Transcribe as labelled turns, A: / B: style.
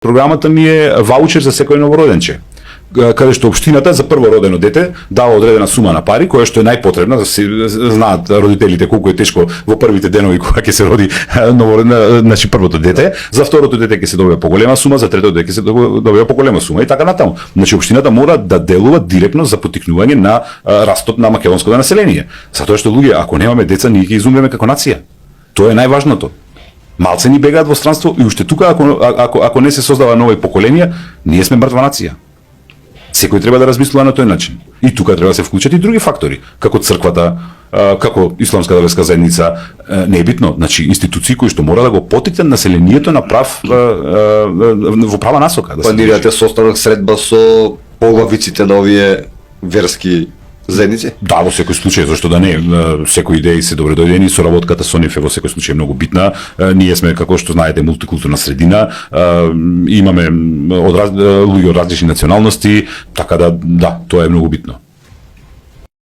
A: Програмата ми е ваучер за секој новороденче, каде што општината за првородено дете дава одредена сума на пари, која што е најпотребна, да се знаат родителите колку е тешко во првите денови кога ќе се роди значи првото дете, за второто дете ќе се добива поголема сума, за третото дете ќе се добива поголема сума и така натаму. Значи општината мора да делува директно за поттикнување на растот на македонското население. Затоа што луѓе, ако немаме деца, ние ќе изумреме како нација. Тоа е најважното. Малце ни бегаат во странство и уште тука ако не се создава нови поколенија, ние сме мртва нација. Секој треба да размислува на тој начин. И тука треба да се вклучат и други фактори, како црквата, како исламската верска заедница, не е битно, значи институции кои што мора да го поттикнат населението на во права насока.
B: Планирате состанок средба со поглавиците на овие верски заедници?
A: Да, во секој случај, зашто да не, секои идеи се добре дојдени, соработката со нив е во секој случај многу битна. Ние сме, како што знаете, мултикултурна средина, имаме луѓе од различни националности, така да, тоа е многу битно.